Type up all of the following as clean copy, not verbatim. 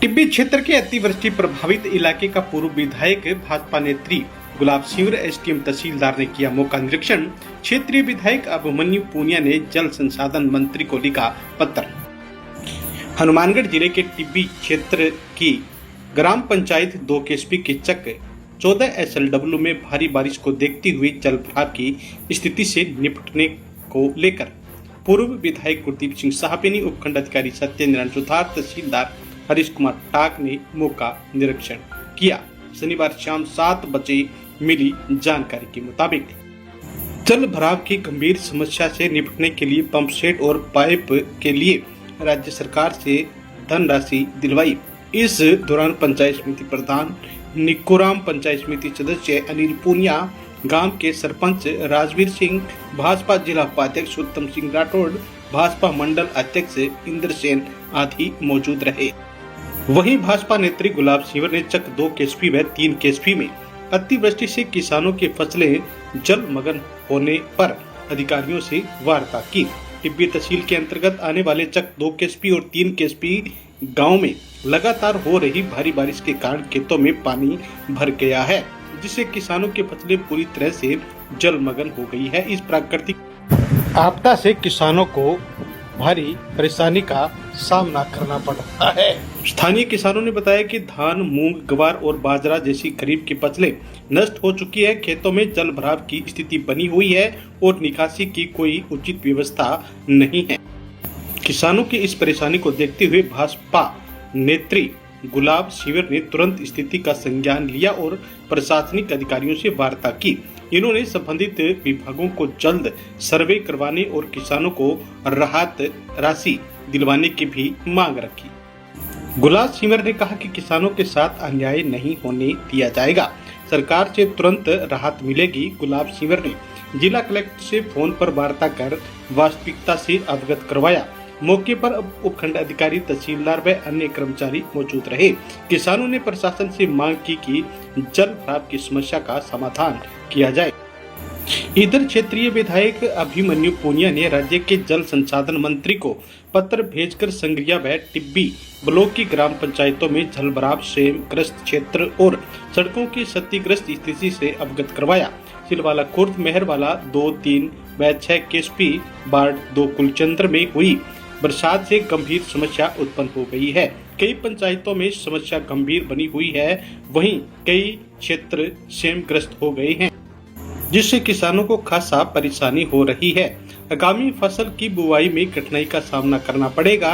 टिब्बी क्षेत्र के अतिवृष्टि प्रभावित इलाके का पूर्व विधायक भाजपा नेत्री गुलाब सिंह एसडीएम तहसीलदार ने किया मौका निरीक्षण। क्षेत्रीय विधायक अभिमन्यु पूनिया ने जल संसाधन मंत्री को लिखा पत्र। हनुमानगढ़ जिले के टिब्बी क्षेत्र की ग्राम पंचायत 2 केएसपी के चक 14 SLW में भारी बारिश को देखते हुए जल भराव की स्थिति से निपटने को लेकर पूर्व विधायक गुरदीप सिंह साहबेनी, उपखंड अधिकारी सत्येंद्र सुथार, तहसीलदार हरीश कुमार टाक ने मौका निरीक्षण किया। शनिवार शाम 7 बजे मिली जानकारी के मुताबिक जल भराव की गंभीर समस्या से निपटने के लिए पंप सेट और पाइप के लिए राज्य सरकार से धनराशि दिलवाई। इस दौरान पंचायत समिति प्रधान निकोराम, पंचायत समिति सदस्य अनिल पूनिया, गांव के सरपंच राजवीर सिंह, भाजपा जिला उपाध्यक्ष उत्तम सिंह राठौड़, भाजपा मंडल अध्यक्ष इंद्र सेन आदि मौजूद रहे। वहीं भाजपा नेत्री गुलाब सिंह ने चक 2 केएसपी व 3 केएसपी में अतिवृष्टि से किसानों की फसलें जलमग्न होने पर अधिकारियों से वार्ता की। टिब्बी तहसील के अंतर्गत आने वाले चक 2 केएसपी और 3 केएसपी गांव में लगातार हो रही भारी बारिश के कारण खेतों में पानी भर गया है, जिससे किसानों की फसलें पूरी तरह से जलमग्न हो गई है। इस प्राकृतिक आपदा से किसानों को भारी परेशानी का सामना करना पड़ रहा है। स्थानीय किसानों ने बताया कि धान, मूंग, ग्वार और बाजरा जैसी खरीफ की फसलें नष्ट हो चुकी है। खेतों में जल भराव की स्थिति बनी हुई है और निकासी की कोई उचित व्यवस्था नहीं है। किसानों की इस परेशानी को देखते हुए भाजपा नेत्री गुलाब सिंह ने तुरंत स्थिति का संज्ञान लिया और प्रशासनिक अधिकारियों से वार्ता की। इन्होंने संबंधित विभागों को जल्द सर्वे करवाने और किसानों को राहत राशि दिलवाने की भी मांग रखी। गुलाब सिंह ने कहा कि किसानों के साथ अन्याय नहीं होने दिया जाएगा, सरकार से तुरंत राहत मिलेगी। गुलाब सिंह ने जिला कलेक्टर से फोन पर वार्ता कर वास्तविकता से अवगत करवाया। मौके पर उपखंड अधिकारी, तहसीलदार व अन्य कर्मचारी मौजूद रहे। किसानों ने प्रशासन से मांग की कि जल भराव की समस्या का समाधान किया जाए। इधर क्षेत्रीय विधायक अभिमन्यु पूनिया ने राज्य के जल संसाधन मंत्री को पत्र भेजकर संग्रिया व टिब्बी ब्लॉक की ग्राम पंचायतों में जल भराव से ग्रस्त क्षेत्र और सड़कों की क्षतिग्रस्त स्थिति से अवगत करवाया। सिलवाला खुर्द, मेहरवाला 2, 3 व 6 केएसपी वार्ड 2 कुलचंद्र में हुई बरसात से गंभीर समस्या उत्पन्न हो गई है। कई पंचायतों में समस्या गंभीर बनी हुई है, वहीं कई क्षेत्र क्षतिग्रस्त हो गए हैं, जिससे किसानों को खासा परेशानी हो रही है। आगामी फसल की बुआई में कठिनाई का सामना करना पड़ेगा।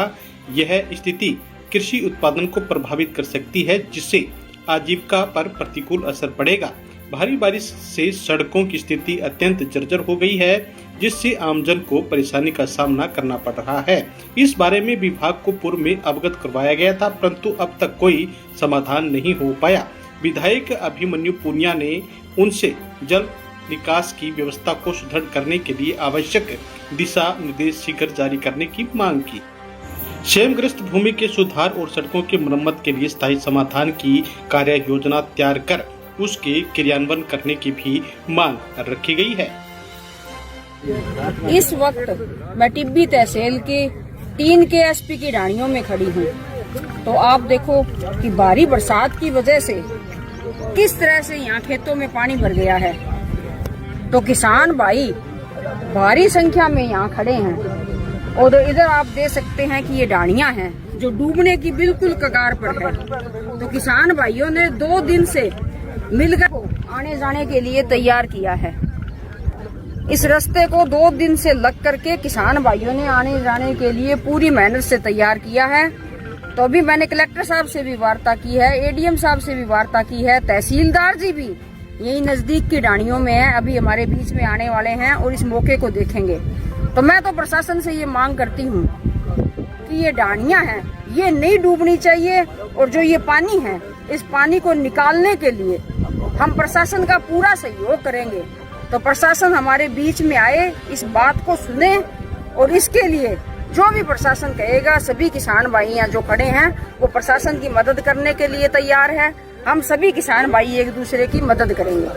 यह स्थिति कृषि उत्पादन को प्रभावित कर सकती है, जिससे आजीविका पर प्रतिकूल असर पड़ेगा। भारी बारिश से सड़कों की स्थिति अत्यंत जर्जर हो गई है, जिससे आमजन को परेशानी का सामना करना पड़ रहा है। इस बारे में विभाग को पूर्व में अवगत करवाया गया था, परंतु अब तक कोई समाधान नहीं हो पाया। विधायक अभिमन्यु पूनिया ने उनसे जल निकास की व्यवस्था को सुदृढ़ करने के लिए आवश्यक दिशा निर्देश शीघ्र जारी करने की मांग की। क्षतिग्रस्त भूमि के सुधार और सड़कों की मरम्मत के लिए स्थायी समाधान की कार्य योजना तैयार कर उसके क्रियान्वयन करने की भी मांग रखी गई है। इस वक्त मैं टिब्बी तहसील के 3 केएसपी की ढाणियों में खड़ी हूँ। तो आप देखो कि भारी बरसात की वजह से किस तरह से यहाँ खेतों में पानी भर गया है। तो किसान भाई भारी संख्या में यहाँ खड़े हैं और इधर आप देख सकते हैं कि ये ढाणियां हैं जो डूबने की बिल्कुल कगार पर है। तो किसान भाइयों ने 2 दिन से मिलकर आने जाने के लिए तैयार किया है। इस रास्ते को 2 दिन से लग करके किसान भाइयों ने आने जाने के लिए पूरी मेहनत से तैयार किया है। तो अभी मैंने कलेक्टर साहब से भी वार्ता की है, एडीएम साहब से भी वार्ता की है, तहसीलदार जी भी यही नजदीक की ढाणियों में है, अभी हमारे बीच में आने वाले हैं और इस मौके को देखेंगे। तो मैं तो प्रशासन से ये मांग करती हूँ कि ये ढाणियां हैं ये नहीं डूबनी चाहिए और जो ये पानी है इस पानी को निकालने के लिए हम प्रशासन का पूरा सहयोग करेंगे। तो प्रशासन हमारे बीच में आए, इस बात को सुने और इसके लिए जो भी प्रशासन कहेगा, सभी किसान भाई यहाँ जो खड़े हैं वो प्रशासन की मदद करने के लिए तैयार है। हम सभी किसान भाई एक दूसरे की मदद करेंगे।